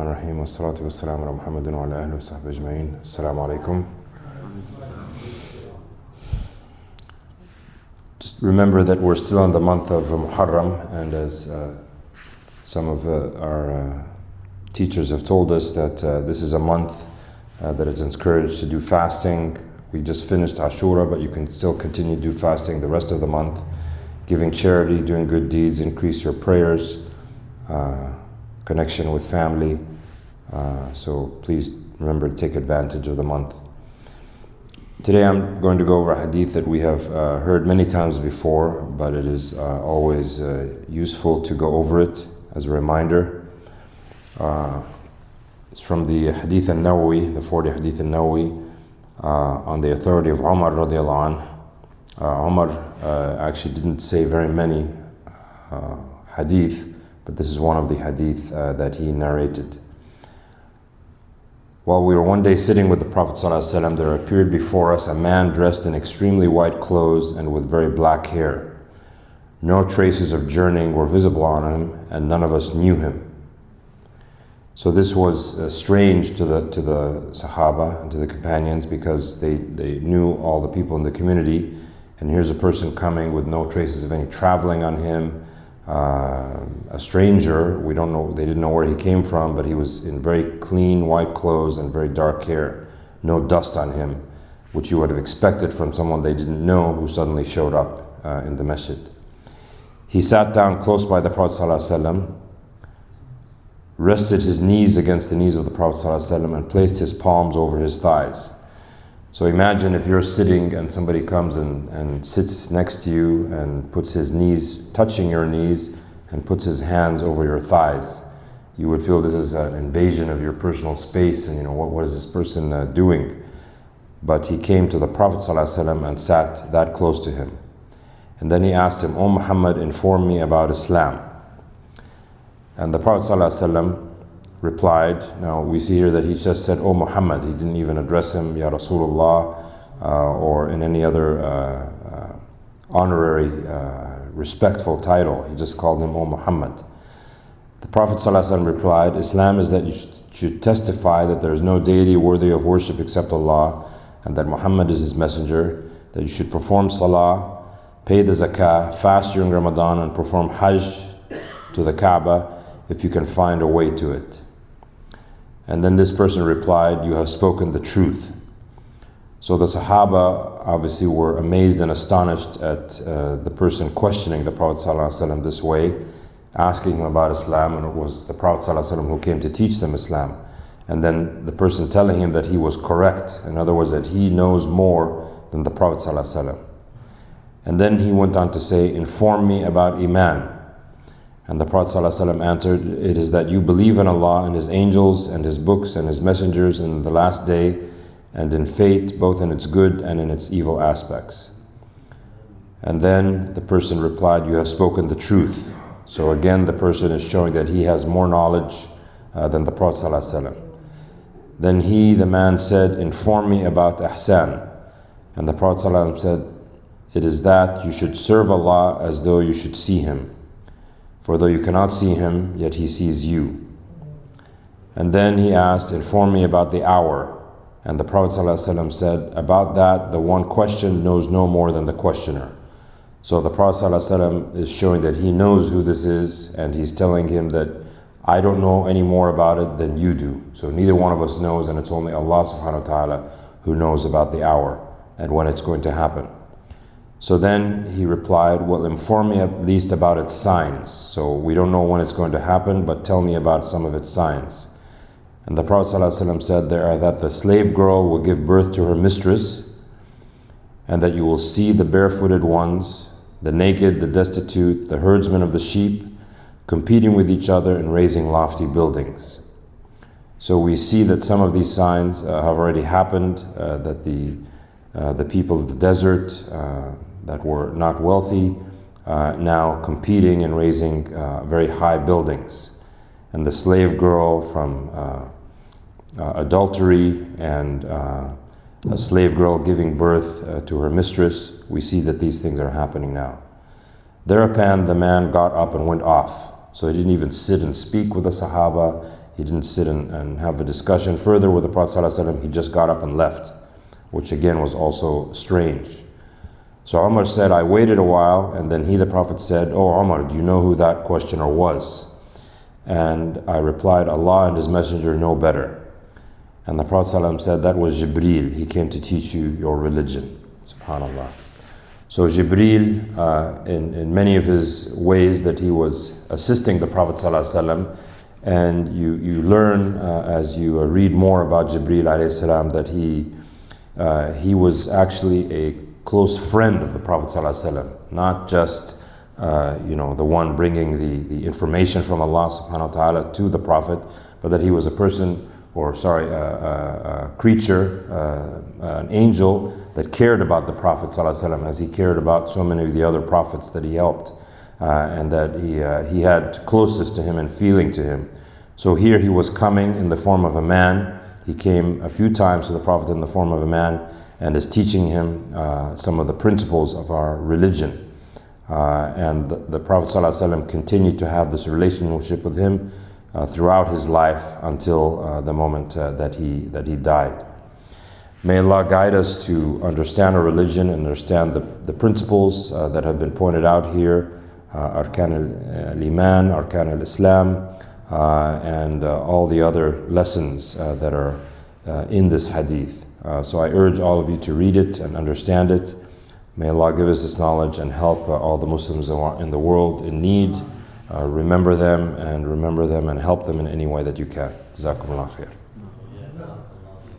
Bismillahirrahmanirrahim. Wassalatu wassalamu ala Muhammadin wa ala ahlihi wa sahbihi ajma'in. Assalamu alaikum. Just remember that we're still in the month of Muharram, and as some of our teachers have told us that this is a month that it's encouraged to do fasting. We just finished Ashura, but you can still continue to do fasting the rest of the month, giving charity, doing good deeds, increase your prayers, connection with family. So please remember to take advantage of the month. Today I'm going to go over a hadith that we have heard many times before, but it is always useful to go over it as a reminder. It's from the Hadith al-Nawawi, the 40 Hadith al-Nawawi, on the authority of Umar radiallahu anh. Umar actually didn't say very many hadith, but this is one of the hadith that he narrated. While we were one day sitting with the Prophet ﷺ, there appeared before us a man dressed in extremely white clothes and with very black hair. No traces of journeying were visible on him, and none of us knew him. So this was strange to the Sahaba and to the companions, because they knew all the people in the community, and here's a person coming with no traces of any traveling on him, a stranger. We don't know, they didn't know where he came from, but he was in very clean white clothes and very dark hair, no dust on him, which you would have expected from someone they didn't know who suddenly showed up in the masjid. He sat down close by the Prophet ﷺ, rested his knees against the knees of the Prophet ﷺ, and placed his palms over his thighs. So imagine if you're sitting and somebody comes and sits next to you and puts his knees, touching your knees, and puts his hands over your thighs. You would feel this is an invasion of your personal space, and what is this person doing? But he came to the Prophet ﷺ and sat that close to him. And then he asked him, "O Muhammad, inform me about Islam." And the Prophet ﷺ replied, now we see here that he just said, "O Muhammad." He didn't even address him, "Ya Rasulullah," or in any other honorary, respectful title. He just called him, "O Muhammad." The Prophet ﷺ replied, "Islam is that you should testify that there is no deity worthy of worship except Allah, and that Muhammad is his messenger, that you should perform salah, pay the zakah, fast during Ramadan, and perform hajj to the Kaaba if you can find a way to it." And then this person replied, "You have spoken the truth." So the Sahaba obviously were amazed and astonished at the person questioning the Prophet ﷺ this way, asking him about Islam, and it was the Prophet ﷺ who came to teach them Islam. And then the person telling him that he was correct, in other words, that he knows more than the Prophet ﷺ. And then he went on to say, "Inform me about Iman." And the Prophet ﷺ answered, "It is that you believe in Allah and His angels and His books and His messengers and in the last day, and in fate, both in its good and in its evil aspects." And then the person replied, "You have spoken the truth." So again, the person is showing that he has more knowledge than the Prophet ﷺ. Then the man said, "Inform me about ihsan." And the Prophet ﷺ said, "It is that you should serve Allah as though you should see Him. For though you cannot see Him, yet He sees you." And then he asked, "Inform me about the hour." And the Prophet ﷺ said, "About that, the one questioned knows no more than the questioner." So the Prophet ﷺ is showing that he knows who this is, and he's telling him that I don't know any more about it than you do. So neither one of us knows, and it's only Allah subhanahu wa ta'ala who knows about the hour and when it's going to happen. So then he replied, "Well, inform me at least about its signs. So we don't know when it's going to happen, but tell me about some of its signs." And the Prophet ﷺ said, "There are that the slave girl will give birth to her mistress, and that you will see the barefooted ones, the naked, the destitute, the herdsmen of the sheep, competing with each other and raising lofty buildings." So we see that some of these signs have already happened, that the people of the desert that were not wealthy now competing and raising very high buildings. And the slave girl from adultery, and a slave girl giving birth to her mistress, we see that these things are happening now. Thereupon the man got up and went off. So he didn't even sit and speak with the Sahaba. He didn't sit and have a discussion further with the Prophet ﷺ. He just got up and left, which again was also strange. So Umar said, I waited a while, and then the Prophet said, "Oh Umar, do you know who that questioner was?" And I replied, "Allah and His Messenger know better." And the Prophet ﷺ said, "That was Jebril. He came to teach you your religion." SubhanAllah. So Jebril, in many of his ways that he was assisting the Prophet ﷺ, and you learn as you read more about Jebril alayhi salam that he was actually a close friend of the Prophet ﷺ, not just the one bringing the information from Allah subhanahu wa ta'ala to the Prophet, but that he was a person, a creature, an angel that cared about the Prophet ﷺ as he cared about so many of the other prophets that he helped, and that he had closest to him and feeling to him. So here he was coming in the form of a man. He came a few times to the Prophet in the form of a man and is teaching him some of the principles of our religion. And the Prophet ﷺ continued to have this relationship with him throughout his life until the moment that he died. May Allah guide us to understand our religion and understand the principles that have been pointed out here, Arkan al-Iman, Arkan al-Islam, and all the other lessons that are in this hadith. So I urge all of you to read it and understand it. May Allah give us this knowledge and help all the Muslims in the world in need. Remember them and help them in any way that you can. Jazakumullah khair.